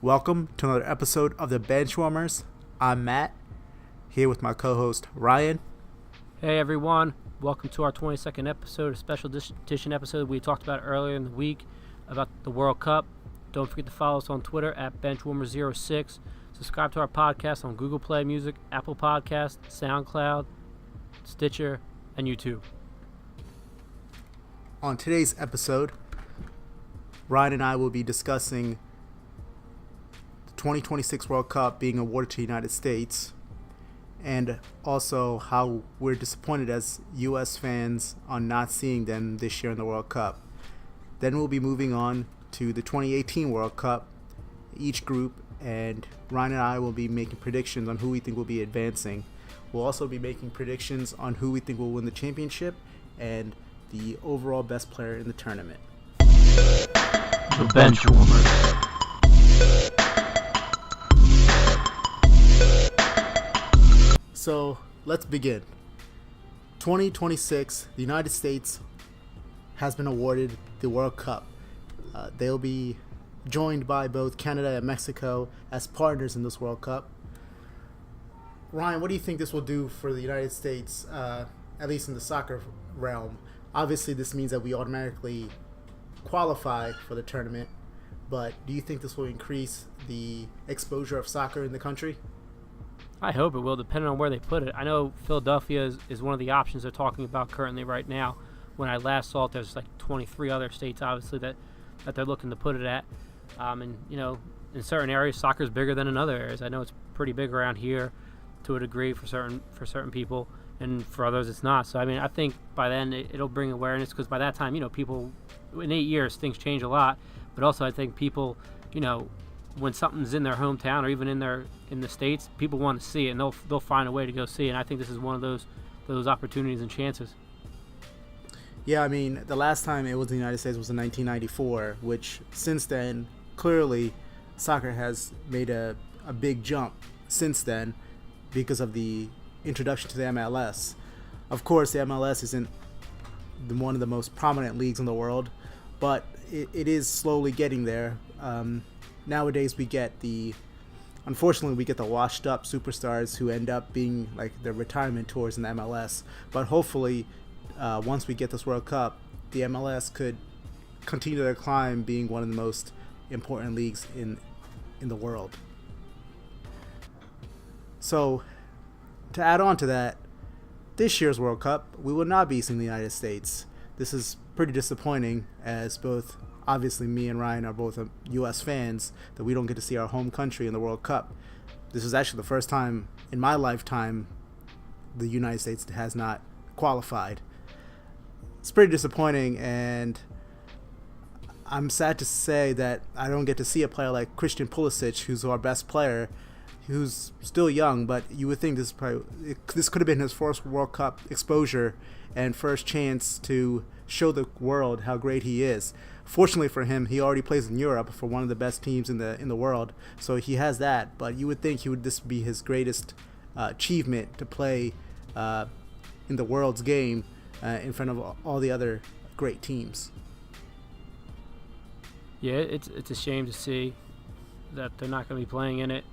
Welcome to another episode of the Benchwarmers. I'm Matt, here with my co-host Ryan. Hey everyone, welcome to our 22nd episode, a special edition episode we talked about earlier in the week about the World Cup. Don't forget to follow us on Twitter at Benchwarmers06. Subscribe to our podcast on Google Play Music, Apple Podcasts, SoundCloud, Stitcher, and YouTube. On today's episode, Ryan and I will be discussing the 2026 World Cup being awarded to the United States, and also how we're disappointed as U.S. fans on not seeing them this year in the World Cup. Then we'll be moving on to the 2018 World Cup, each group, and Ryan and I will be making predictions on who we think will be advancing. We'll also be making predictions on who we think will win the championship and the overall best player in the tournament. The Benchwarmers. So let's begin. 2026, the United States has been awarded the World Cup. They'll be joined by both Canada and Mexico as partners in this World Cup. Ryan, what do you think this will do for the United States, at least in the soccer realm? Obviously, this means that we automatically qualify for the tournament, but do you think this will increase the exposure of soccer in the country? I hope it will, depending on where they put it. I know Philadelphia is one of the options they're talking about currently right now. When I last saw it, there's like 23 other states, obviously, that they're looking to put it at. And, you know, in certain areas, soccer is bigger than in other areas. I know it's pretty big around here to a degree for certain people, and for others it's not. So, I mean, I think by then it'll bring awareness, because by that time, you know, people, in 8 years, things change a lot. But also I think people, you know, when something's in their hometown or even in the States, people want to see it, and they'll find a way to go see it. And I think this is one of those opportunities and chances. Yeah, I mean, the last time it was in the United States was in 1994, which since then, clearly, soccer has made a big jump since then because of the introduction to the MLS. Of course, the MLS isn't one of the most prominent leagues in the world, but it is slowly getting there. Nowadays, unfortunately, we get the washed up superstars who end up being like their retirement tours in the MLS. But hopefully, once we get this World Cup, the MLS could continue their climb, being one of the most important leagues in the world. So, to add on to that, this year's World Cup, we will not be seeing the United States. This is pretty disappointing, as both, obviously, me and Ryan are both U.S. fans, that we don't get to see our home country in the World Cup. This is actually the first time in my lifetime the United States has not qualified. It's pretty disappointing, and I'm sad to say that I don't get to see a player like Christian Pulisic, who's our best player, who's still young, but you would think this could have been his first World Cup exposure and first chance to show the world how great he is. Fortunately for him, he already plays in Europe for one of the best teams in the world, so he has that. But you would think this would be his greatest achievement, to play in the world's game in front of all the other great teams. Yeah, it's a shame to see that they're not going to be playing in it.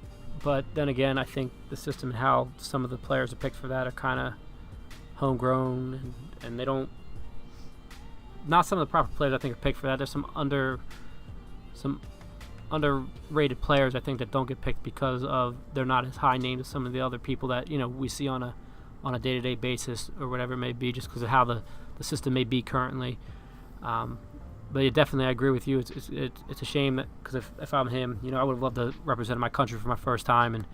But then again, I think the system and how some of the players are picked for that are kind of homegrown, and they don't. Not some of the proper players I think are picked for that. There's some underrated players I think that don't get picked because of they're not as high named as some of the other people that, you know, we see on a day-to-day basis or whatever it may be, just because of how the system may be currently. But yeah, definitely, I agree with you. It's a shame that, because if I'm him, you know, I would have loved to represent my country for my first time, and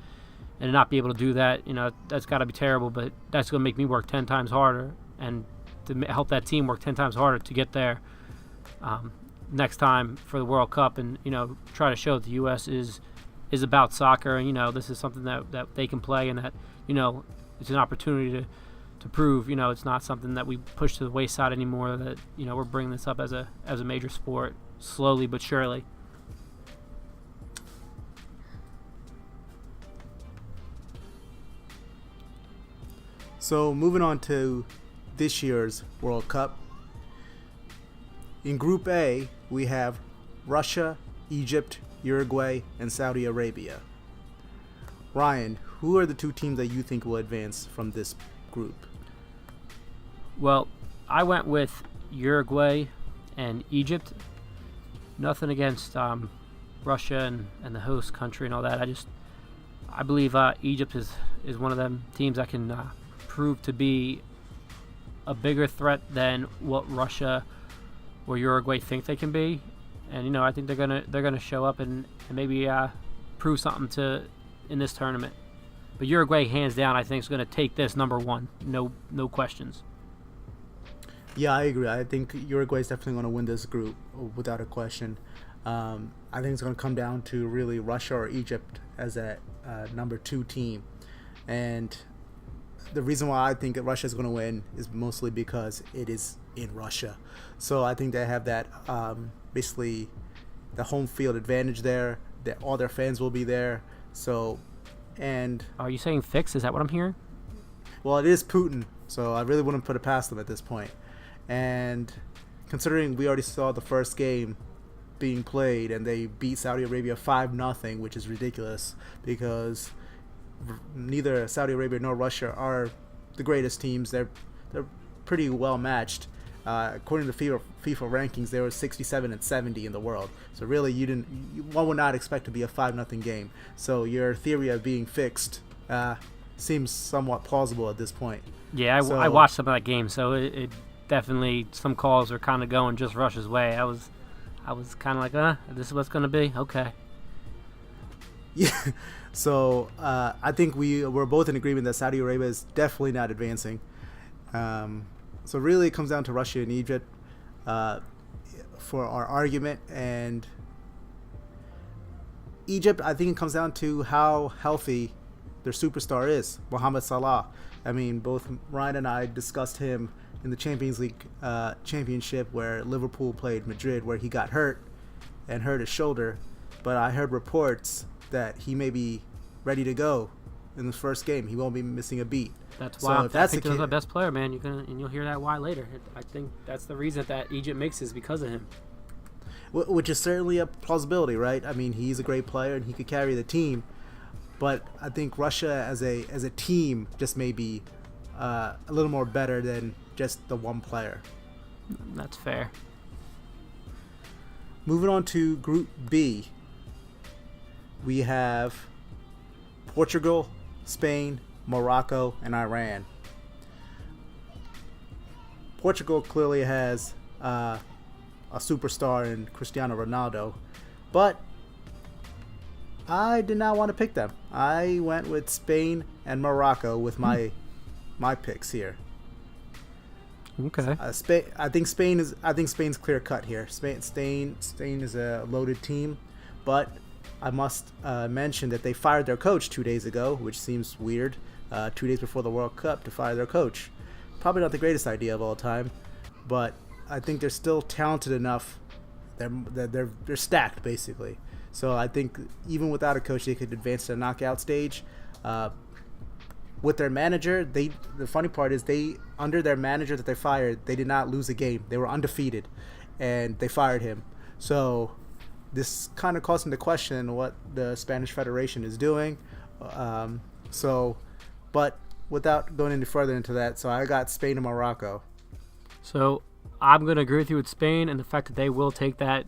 not be able to do that, you know, that's got to be terrible. But that's going to make me work 10 times harder, and to help that team work 10 times harder to get there next time for the World Cup, and, you know, try to show that the U.S. is about soccer, and, you know, this is something that they can play, and that, you know, it's an opportunity to prove, you know, it's not something that we push to the wayside anymore, that, you know, we're bringing this up as a major sport slowly but surely. So moving on to this year's World Cup. In Group A, we have Russia, Egypt, Uruguay, and Saudi Arabia. Ryan, who are the 2 teams that you think will advance from this group? Well, I went with Uruguay and Egypt. Nothing against Russia and the host country and all that. I believe Egypt is one of them teams that can prove to be a bigger threat than what Russia or Uruguay think they can be. And I think they're gonna show up and maybe prove something in this tournament. But Uruguay, hands down, I think is gonna take this number 1. No questions. Yeah, I agree. I think Uruguay is definitely going to win this group without a question. I think it's going to come down to really Russia or Egypt as that number 2 team. And the reason why I think that Russia is going to win is mostly because it is in Russia. So I think they have that basically the home field advantage there. That all their fans will be there. So, and are you saying fix? Is that what I'm hearing? Well, it is Putin, so I really wouldn't put it past them at this point. And considering we already saw the first game being played and they beat Saudi Arabia 5-0, which is ridiculous because neither Saudi Arabia nor Russia are the greatest teams. They're pretty well matched. According to FIFA rankings, they were 67 and 70 in the world. So really, one would not expect to be a 5-0 game. So your theory of being fixed seems somewhat plausible at this point. Yeah, I watched some of that game, so it definitely, some calls are kind of going just Russia's way. I was kind of like, this is what's going to be? Okay. Yeah. So I think we're both in agreement that Saudi Arabia is definitely not advancing. So really it comes down to Russia and Egypt for our argument. And Egypt, I think it comes down to how healthy their superstar is, Mohamed Salah. I mean, both Ryan and I discussed him in the Champions League championship where Liverpool played Madrid, where he got hurt and hurt his shoulder. But I heard reports that he may be ready to go in the first game. He won't be missing a beat. That's why I think he's the best player, man. You'll hear that why later. I think that's the reason that Egypt makes is because of him. Which is certainly a plausibility, right? I mean, he's a great player and he could carry the team. But I think Russia as a team just may be a little more better than just the one player. That's fair. Moving on to Group B, we have Portugal, Spain, Morocco, and Iran. Portugal clearly has a superstar in Cristiano Ronaldo, but I did not want to pick them. I went with Spain and Morocco with my picks here. Okay. I think Spain's clear cut here. Spain is a loaded team, but I must mention that they fired their coach 2 days ago, which seems weird. 2 days before the World Cup to fire their coach. Probably not the greatest idea of all time, but I think they're still talented enough. They're stacked basically. So I think even without a coach, they could advance to the knockout stage. With their manager, the funny part is under their manager that they fired, they did not lose a game. They were undefeated, and they fired him. So this kind of calls into question what the Spanish Federation is doing. But without going any further into that, so I got Spain and Morocco. So I'm going to agree with you with Spain and the fact that they will take that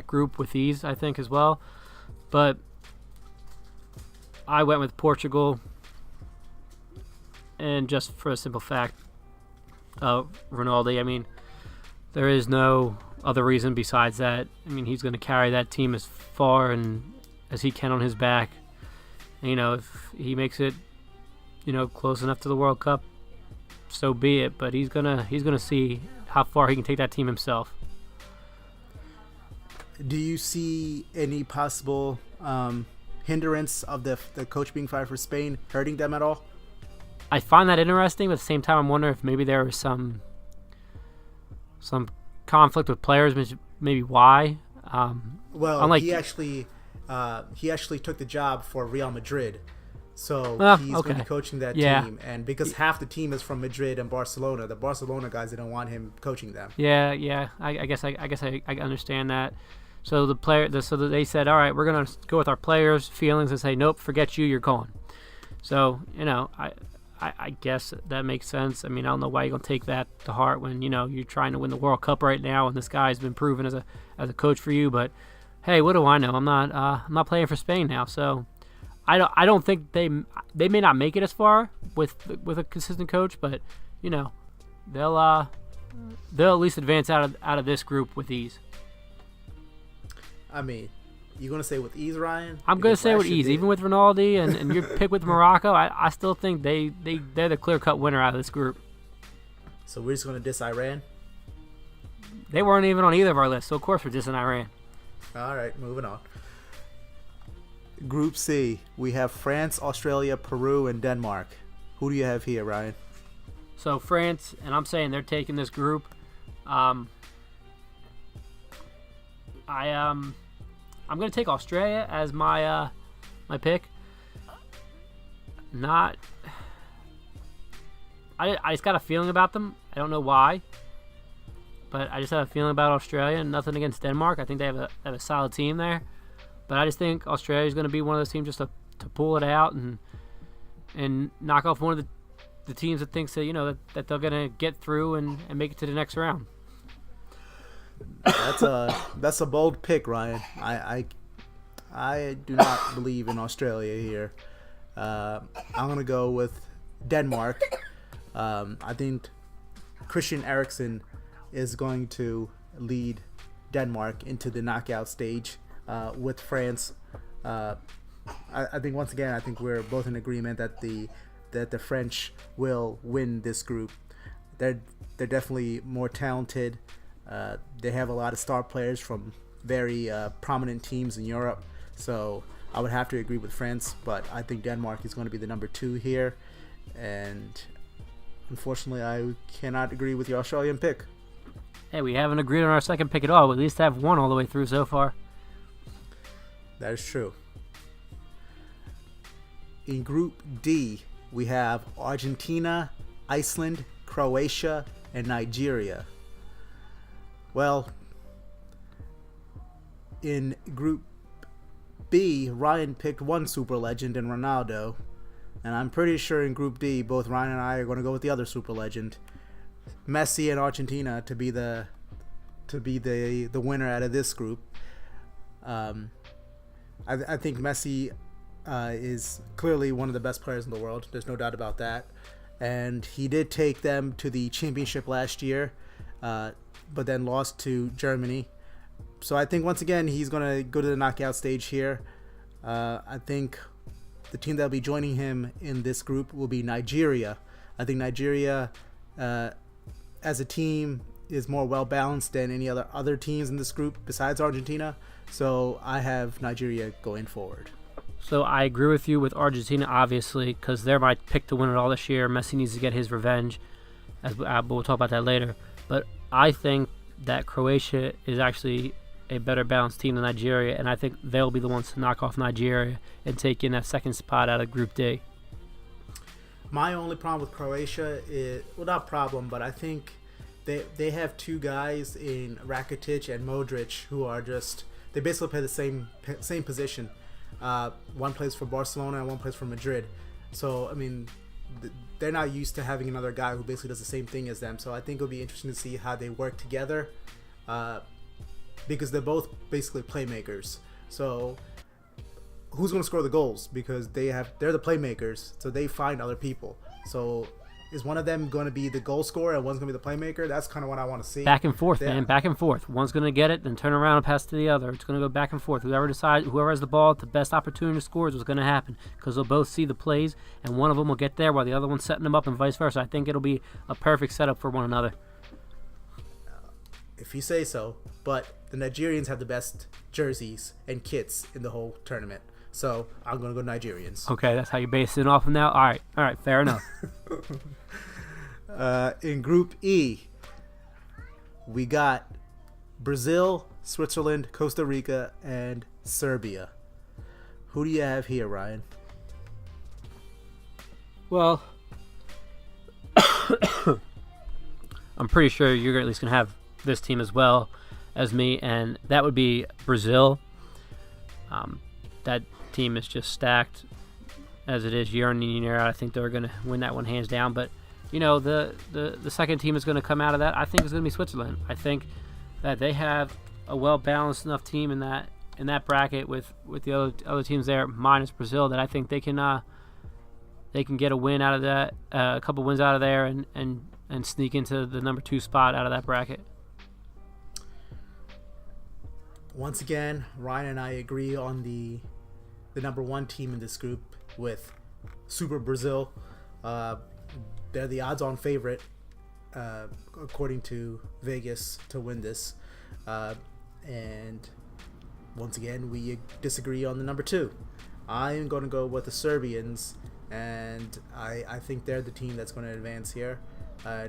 group with ease, I think, as well. But I went with Portugal, and just for a simple fact, Ronaldo, I mean, there is no other reason besides that. I mean, he's going to carry that team as far and as he can on his back. And, if he makes it, close enough to the World Cup, so be it. But he's gonna see how far he can take that team himself. Do you see any possible hindrance of the coach being fired for Spain hurting them at all? I find that interesting, but at the same time, I'm wondering if maybe there was some conflict with players, maybe why. He actually took the job for Real Madrid. So he's going to be coaching that team, and because half the team is from Madrid and Barcelona, the Barcelona guys didn't want him coaching them. Yeah. I guess I understand that. So they said, all right, we're gonna go with our players' feelings and say, nope, forget you, you're gone. So I guess that makes sense. I mean, I don't know why you're gonna take that to heart when you're trying to win the World Cup right now, and this guy's been proven as a coach for you. But hey, what do I know? I'm not playing for Spain now, so I don't think they may not make it as far with a consistent coach, but they'll at least advance out of this group with ease. I mean, you gonna say with ease, Ryan? I'm gonna say with ease, even with Ronaldo and your pick with Morocco. I still think they're the clear-cut winner out of this group. So we're just gonna diss Iran? They weren't even on either of our lists, so of course we're dissing Iran. All right, moving on. Group C, we have France, Australia, Peru, and Denmark. Who do you have here, Ryan? So France, and I'm saying they're taking this group. I'm going to take Australia as my pick. I just got a feeling about them. I don't know why, but I just have a feeling about Australia. Nothing against Denmark. I think they have a solid team there, but I just think Australia is going to be one of those teams just to pull it out and knock off one of the teams that thinks that that they're going to get through and make it to the next round. That's a bold pick, Ryan. I do not believe in Australia here. I'm gonna go with Denmark. I think Christian Eriksen is going to lead Denmark into the knockout stage with France. I think once again, I think we're both in agreement that the French will win this group. They're definitely more talented. They have a lot of star players from very prominent teams in Europe, so I would have to agree with France, but I think Denmark is going to be the number 2 here, and unfortunately I cannot agree with your Australian pick. Hey, we haven't agreed on our second pick at all. We at least have one all the way through so far. That is true. In Group D, we have Argentina, Iceland, Croatia, and Nigeria. Well, in Group B, Ryan picked one super legend in Ronaldo, and I'm pretty sure in Group D, both Ryan and I are going to go with the other super legend, Messi and Argentina, to be the winner out of this group. I think Messi is clearly one of the best players in the world. There's no doubt about that, and he did take them to the championship last year. But then lost to Germany. So I think once again he's going to go to the knockout stage here. I think the team that will be joining him in this group will be Nigeria. I think Nigeria as a team is more well balanced than any other teams in this group besides Argentina. So I have Nigeria going forward. So I agree with you with Argentina, obviously, because they're my pick to win it all this year. Messi needs to get his revenge, but we'll talk about that later. But I think that Croatia is actually a better balanced team than Nigeria, and I think they'll be the ones to knock off Nigeria and take in that second spot out of Group D. My only problem with Croatia is, well, not problem, but I think they have two guys in Rakitic and Modric who are they basically play the same position. One plays for Barcelona and one plays for Madrid. So, I mean, they're not used to having another guy who basically does the same thing as them. So I think it'll be interesting to see how they work together, because they're both basically playmakers. So who's going to score the goals? Because they're the playmakers, so they find other people. So is one of them going to be the goal scorer and one's going to be the playmaker? That's kind of what I want to see. Back and forth, man. Back and forth. One's going to get it, then turn around and pass to the other. It's going to go back and forth. Whoever has the ball at the best opportunity to score is what's going to happen, because they'll both see the plays, and one of them will get there while the other one's setting them up, and vice versa. I think it'll be a perfect setup for one another. If you say so. But the Nigerians have the best jerseys and kits in the whole tournament. So I'm going to go Nigerians. Okay, that's how you're basing it off of now? All right, fair enough. In Group E, we got Brazil, Switzerland, Costa Rica, and Serbia. Who do you have here, Ryan? Well, I'm pretty sure you're at least going to have this team as well. as me, and that would be Brazil. That team is just stacked as it is year in and year out. I think they're going to win that one hands down. But, the second team is going to come out of that, I think, is going to be Switzerland. I think that they have a well-balanced enough team in that bracket with the other teams there, minus Brazil, that I think they can get a win out of that, a couple wins out of there, and sneak into the number 2 spot out of that bracket. Once again, Ryan and I agree on the number 1 team in this group with Super Brazil. They're the odds-on favorite, according to Vegas, to win this. And once again, we disagree on the number 2. I am going to go with the Serbians, and I think they're the team that's going to advance here.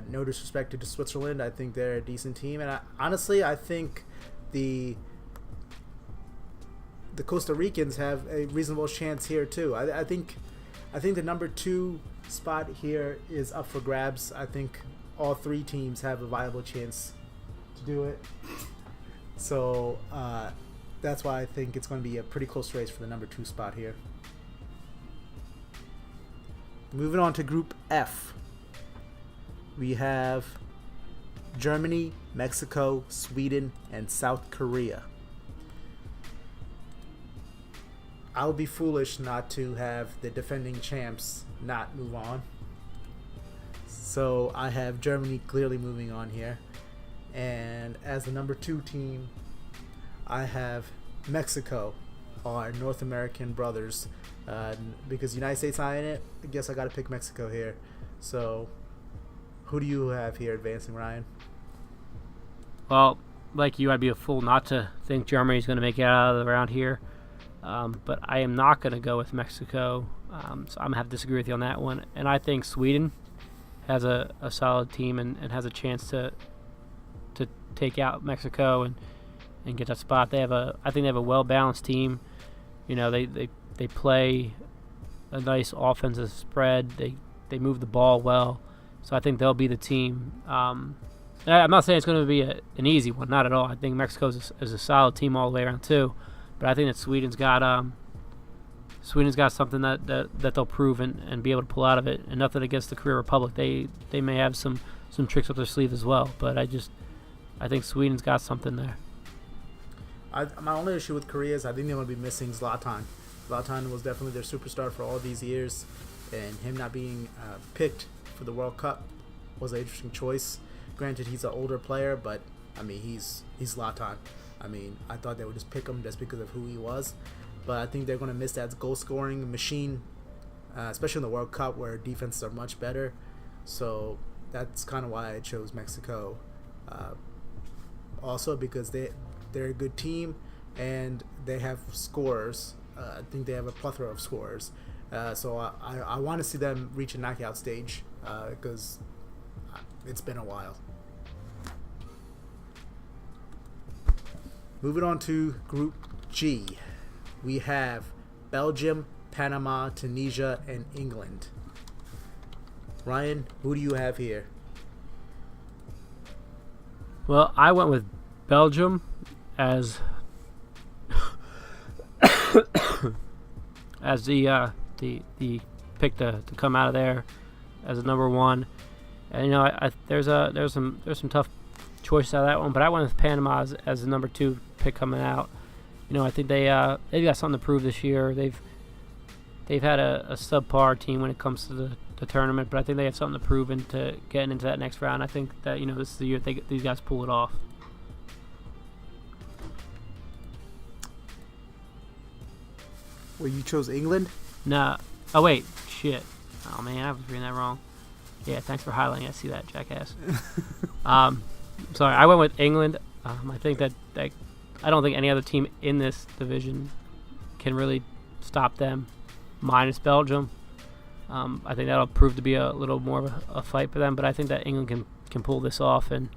No disrespect to Switzerland, I think they're a decent team, and honestly, I think the Costa Ricans have a reasonable chance here too. I think the number 2 spot here is up for grabs. I think all 3 teams have a viable chance to do it. So that's why I think it's going to be a pretty close race for the number 2 spot here. Moving on to Group F. We have Germany, Mexico, Sweden, and South Korea. I would be foolish not to have the defending champs not move on. So I have Germany clearly moving on here. And as the number 2 team, I have Mexico, our North American brothers. Because the United States not in it, I guess I got to pick Mexico here. So who do you have here advancing, Ryan? Well, like you, I'd be a fool not to think Germany's going to make it out of the round here. But I am not going to go with Mexico, so I'm going to have to disagree with you on that one. And I think Sweden has a solid team and has a chance to take out Mexico and get that spot. I think they have a well-balanced team. They play a nice offensive spread. They move the ball well, so I think they'll be the team. I'm not saying it's going to be an easy one, not at all. I think Mexico is a solid team all the way around too. But I think that Sweden's got something that they'll prove and be able to pull out of it. And nothing against the Korea Republic. They may have some tricks up their sleeve as well. But I think Sweden's got something there. My only issue with Korea is I think they're going to be missing Zlatan. Zlatan was definitely their superstar for all these years, and him not being picked for the World Cup was an interesting choice. Granted, he's an older player, but I mean he's Zlatan. I mean, I thought they would just pick him just because of who he was. But I think they're going to miss that goal-scoring machine, especially in the World Cup where defenses are much better. So that's kind of why I chose Mexico. Also because they're a good team and they have scorers. I think they have a plethora of scorers. So I want to see them reach a knockout stage because it's been a while. Moving on to Group G, we have Belgium, Panama, Tunisia, and England. Ryan, who do you have here? Well, I went with Belgium as the pick to come out of there as a number 1. And there's some tough choices out of that one, but I went with Panama as the number 2 pick coming out. I think they've got something to prove this year. They've had a subpar team when it comes to the tournament, but I think they have something to prove into getting into that next round. I think that this is the year these guys pull it off. Well, you chose England? Nah. Oh wait, shit. Oh man, I was reading that wrong. Yeah, thanks for highlighting. I see that, jackass. Sorry, I went with England. I think that I don't think any other team in this division can really stop them, minus Belgium. I think that'll prove to be a little more of a fight for them, but I think that England can pull this off and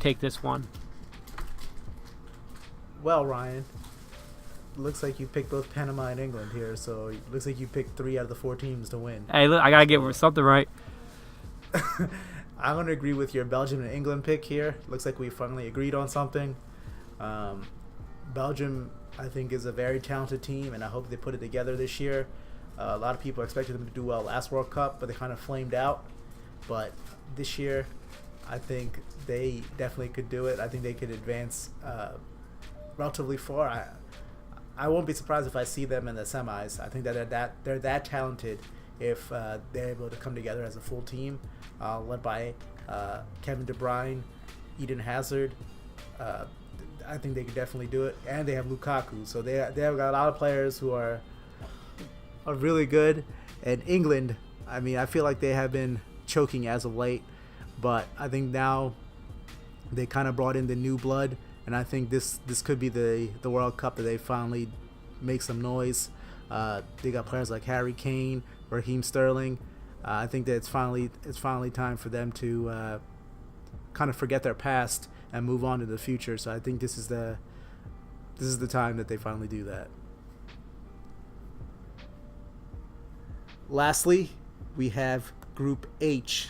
take this one. Well, Ryan, looks like you picked both Panama and England here, so it looks like you picked 3 out of the 4 teams to win. Hey, look, I gotta get something right. I'm going to agree with your Belgium and England pick here. Looks like we finally agreed on something. Belgium, I think, is a very talented team, and I hope they put it together this year. A lot of people expected them to do well last World Cup, but they kind of flamed out. But this year, I think they definitely could do it. I think they could advance relatively far. I won't be surprised if I see them in the semis. I think that they're that talented if they're able to come together as a full team, led by Kevin De Bruyne, Eden Hazard. I think they could definitely do it, and they have Lukaku. So they have got a lot of players who are really good. And England, I mean, I feel like they have been choking as of late, but I think now they kind of brought in the new blood, and I think this could be the World Cup that they finally make some noise. They got players like Harry Kane, Raheem Sterling. I think that it's finally time for them to kind of forget their past and move on to the future. So I think this is the time that they finally do that. Lastly, we have Group H,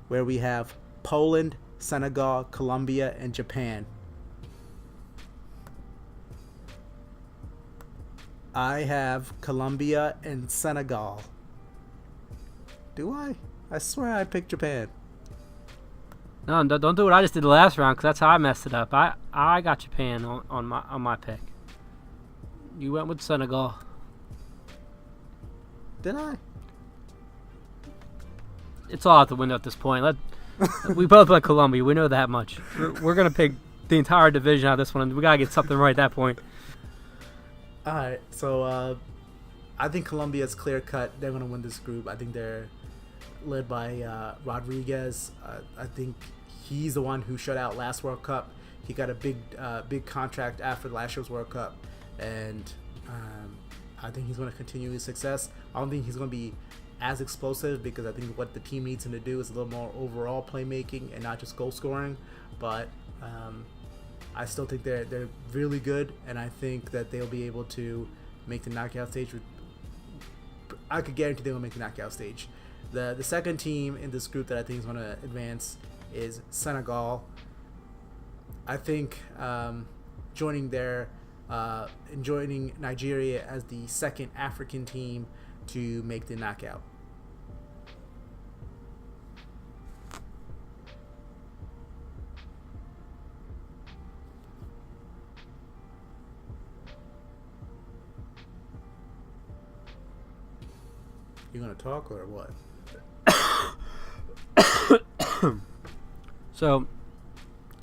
where we have Poland, Senegal, Colombia, and Japan. I have Colombia and Senegal. Do I? I swear I picked Japan. No, don't do what I just did the last round, because that's how I messed it up. I got Japan on my pick. You went with Senegal. Did I? It's all out the window at this point. We both went Colombia. We know that much. We're gonna pick the entire division out of this one, and we gotta get something right at that point. All right, so I think Colombia is clear cut. They're gonna win this group. I think they're led by Rodriguez. I think he's the one who shut out last World Cup. He got a big contract after last year's World Cup, and I think he's going to continue his success. I don't think he's going to be as explosive, because I think what the team needs him to do is a little more overall playmaking and not just goal scoring. But I still think they're really good, and I think that they'll be able to make the knockout stage. I could guarantee they will make the knockout stage. The second team in this group that I think is going to advance is Senegal. I think joining Nigeria as the second African team to make the knockout. You gonna talk or what? So,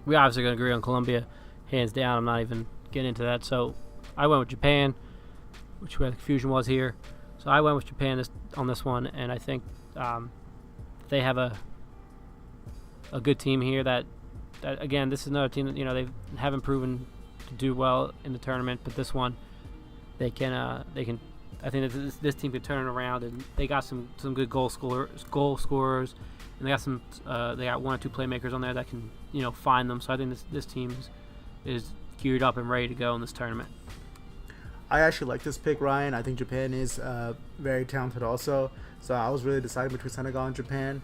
we obviously going to agree on Colombia, hands down. I'm not even getting into that. So, I went with Japan, which where the confusion was here. So, I went with Japan on this one, and I think they have a good team here. That again, this is another team that they haven't proven to do well in the tournament, but this one they can. I think that this team could turn it around, and they got some good goal scorers. And they got one or two playmakers on there that can find them. So I think this team is geared up and ready to go in this tournament. I actually like this pick, Ryan. I think Japan is very talented also. So I was really deciding between Senegal and Japan.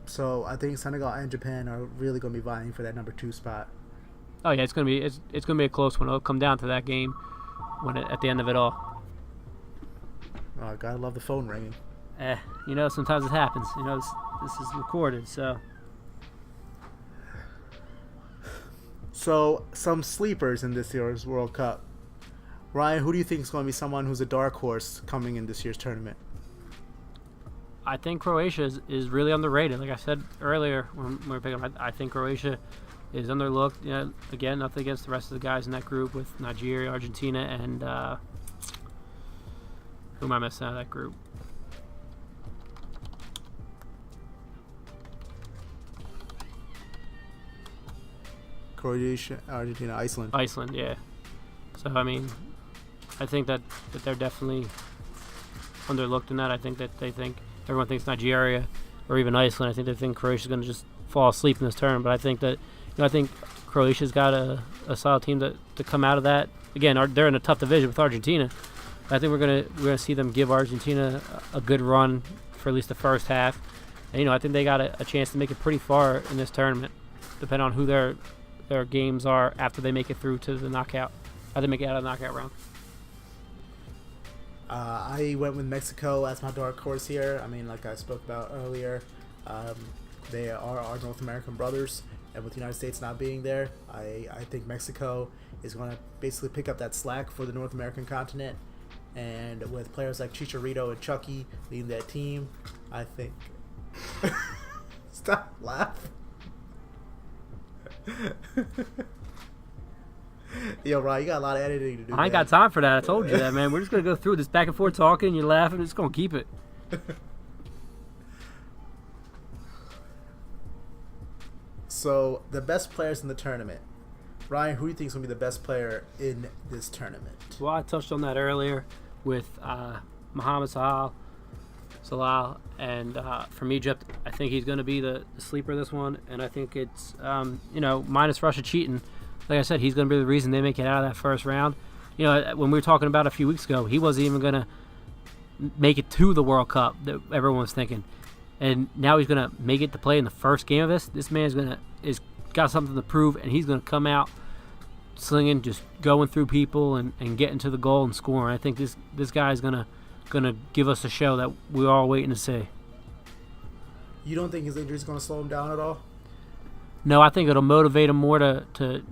So I think Senegal and Japan are really going to be vying for that number 2 spot. Oh yeah, it's gonna be a close one. It'll come down to that game at the end of it all. Oh, gotta love the phone ringing. Sometimes it happens. This is recorded, so. So, some sleepers in this year's World Cup. Ryan, who do you think is going to be someone who's a dark horse coming in this year's tournament? I think Croatia is really underrated. Like I said earlier when we were picking up, I think Croatia is underlooked. Again, nothing against the rest of the guys in that group with Nigeria, Argentina, and who am I missing out of that group? Croatia, Argentina, Iceland. Iceland, yeah. So, I mean, I think that they're definitely underlooked in that. I think that everyone thinks Nigeria or even Iceland. I think they think Croatia's going to just fall asleep in this tournament. But I think that, I think Croatia's got a solid team to come out of that. Again, they're in a tough division with Argentina. I think we're gonna see them give Argentina a good run for at least the first half. And, I think they got a chance to make it pretty far in this tournament, depending on who their games are after they make it through to the knockout. How they make it out of the knockout round. I went with Mexico as my dark horse here. I mean, like I spoke about earlier, they are our North American brothers, and with the United States not being there, I think Mexico is going to basically pick up that slack for the North American continent. And with players like Chicharito and Chucky leading that team, I think... Stop laughing. Yo, Ryan, you got a lot of editing to do. I ain't got time for that. I told you that, man. We're just going to go through this back and forth talking. You're laughing. We're just going to keep it. So, the best players in the tournament. Ryan, who do you think is going to be the best player in this tournament? Well, I touched on that earlier with Mohamed Salah, and from Egypt. I think he's going to be the sleeper this one, and I think it's, minus Russia cheating. Like I said, he's going to be the reason they make it out of that first round. When we were talking about a few weeks ago, he wasn't even going to make it to the World Cup that everyone was thinking. And now he's going to make it to play in the first game of this. This man's is got something to prove, and he's going to come out slinging, just going through people and getting to the goal and scoring. I think this guy is going to give us a show that we're all waiting to see. You don't think his injury is going to slow him down at all? No, I think it'll motivate him more to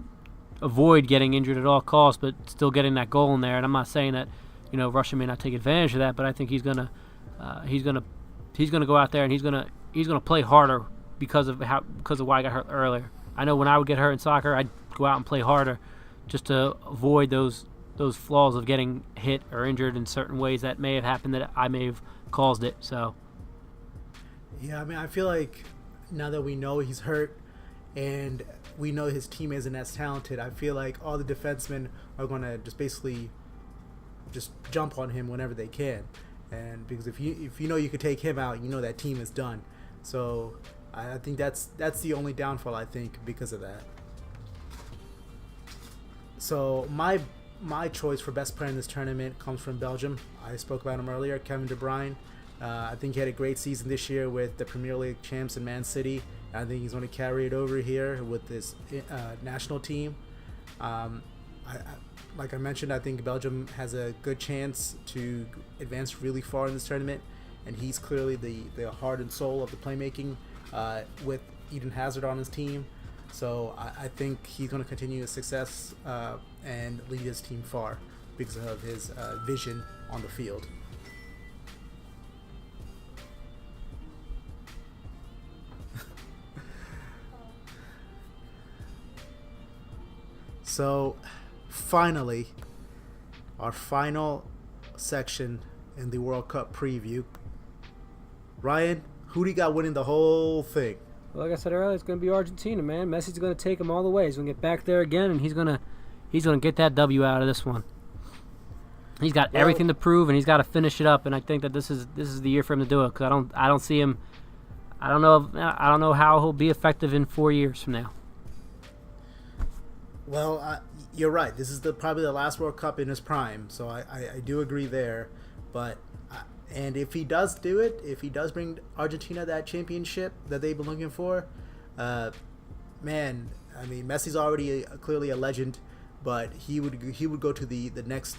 avoid getting injured at all costs, but still getting that goal in there. And I'm not saying that Russia may not take advantage of that, but I think he's gonna go out there and he's gonna play harder because of why I got hurt earlier. I know when I would get hurt in soccer, I'd go out and play harder just to avoid those flaws of getting hit or injured in certain ways that may have happened that I may have caused it. So yeah, I mean, I feel like now that we know he's hurt and we know his team isn't as talented, I feel like all the defensemen are going to just basically just jump on him whenever they can. And because if you know you could take him out, that team is done. So I think that's the only downfall, I think, because of that. So my choice for best player in this tournament comes from Belgium. I spoke about him earlier, Kevin De Bruyne. I think he had a great season this year with the Premier League champs in Man City. I think he's going to carry it over here with this national team. Like I mentioned, I think Belgium has a good chance to advance really far in this tournament, and he's clearly the heart and soul of the playmaking with Eden Hazard on his team. So I think he's going to continue his success and lead his team far because of his vision on the field. So, finally, our final section in the World Cup preview. Ryan, who do you got winning the whole thing? Well, like I said earlier, it's going to be Argentina, man. Messi's going to take him all the way. He's going to get back there again, and he's going to get that W out of this one. He's got everything to prove, and he's got to finish it up. And I think that this is the year for him to do it because I don't see him. I don't know how he'll be effective in 4 years from now. Well, you're right. This is probably the last World Cup in his prime, so I do agree there. But and if he does do it, if he does bring Argentina that championship that they've been looking for, man, I mean, Messi's already clearly a legend, but he would go to the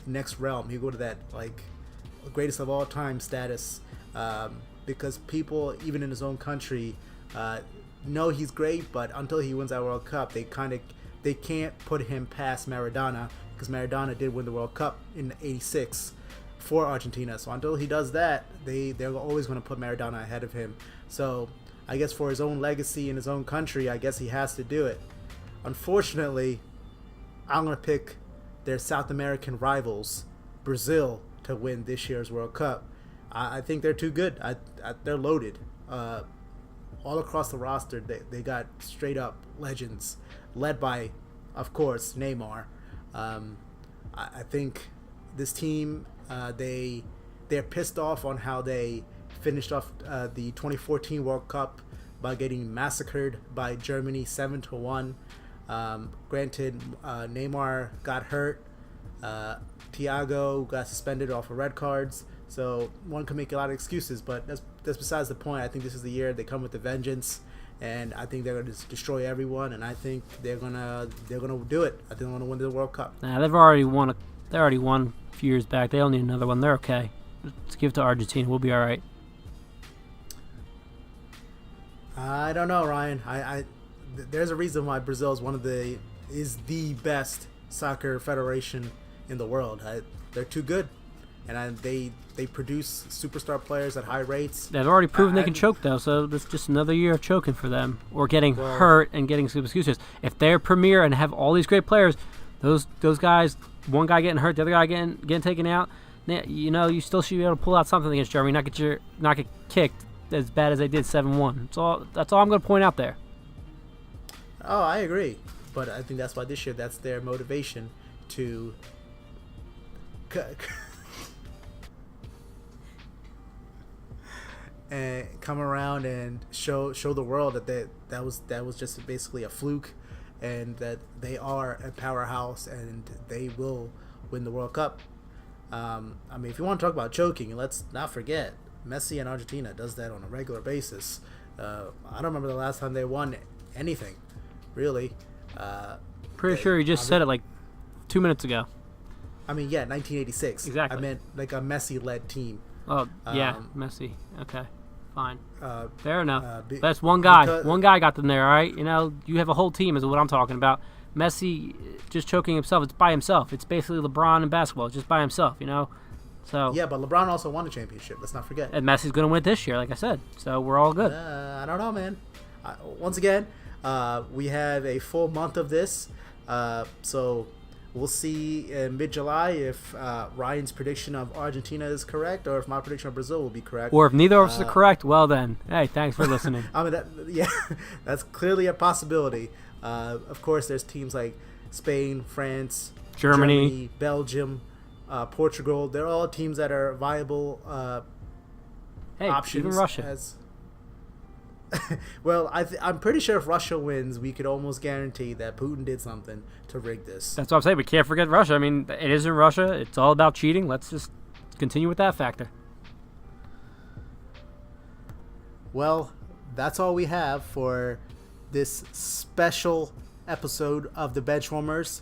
next realm. He'd go to that like greatest of all time status because people even in his own country know he's great, but until he wins that World Cup, they can't put him past Maradona because Maradona did win the World Cup in '86 for Argentina. So until he does that, they're always going to put Maradona ahead of him. So I guess for his own legacy in his own country, I guess he has to do it. Unfortunately, I'm going to pick their South American rivals, Brazil, to win this year's World Cup. I think they're too good. They're loaded. All across the roster, they got straight up legends, led by, of course, Neymar. I think this team, they're pissed off on how they finished off the 2014 World Cup by getting massacred by Germany 7-1. Granted, Neymar got hurt. Thiago got suspended off of red cards. So one can make a lot of excuses, but that's besides the point. I think this is the year they come with a vengeance, and I think they're going to destroy everyone. And I think they're gonna do it. I think they're going to win the World Cup. Nah, they already won a few years back. They don't need another one. They're okay. Let's give it to Argentina. We'll be all right. I don't know, Ryan. There's a reason why Brazil is the best soccer federation in the world. They're too good, and they produce superstar players at high rates. They've already proven they can choke, though, so that's just another year of choking for them, or getting hurt and getting some excuses. If they're premier and have all these great players, those guys, one guy getting hurt, the other guy getting taken out, you still should be able to pull out something against Germany, not get kicked as bad as they did 7-1. That's all I'm going to point out there. Oh, I agree. But I think that's why this year, that's their motivation to and come around and show the world that was just basically a fluke, and that they are a powerhouse and they will win the World Cup. I mean, if you want to talk about choking, let's not forget Messi and Argentina does that on a regular basis. I don't remember the last time they won anything, really. Pretty sure you just said it like 2 minutes ago. I mean, yeah, 1986. Exactly. I meant like a Messi-led team. Oh, yeah, Messi. Okay, fine. Fair enough. But that's one guy. One guy got them there, all right? You have a whole team is what I'm talking about. Messi just choking himself. It's by himself. It's basically LeBron in basketball. It's just by himself, So yeah, but LeBron also won a championship. Let's not forget. And Messi's going to win it this year, like I said. So we're all good. I don't know, man. Once again, we have a full month of this. So we'll see in mid-July if Ryan's prediction of Argentina is correct, or if my prediction of Brazil will be correct. Or if neither of us are correct, well then, hey, thanks for listening. I mean, that's clearly a possibility. Of course, there's teams like Spain, France, Germany, Belgium, Portugal. They're all teams that are viable options. Even Russia. Well, I'm pretty sure if Russia wins, we could almost guarantee that Putin did something to rig this. That's what I'm saying. We can't forget Russia. I mean, it isn't Russia. It's all about cheating. Let's just continue with that factor. Well, that's all we have for this special episode of the Benchwarmers.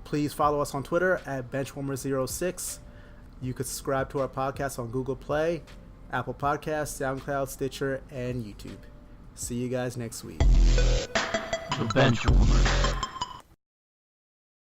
Please follow us on Twitter at Benchwarmers06. You could subscribe to our podcast on Google Play, Apple Podcasts, SoundCloud, Stitcher, and YouTube. See you guys next week. The Benchwarmers.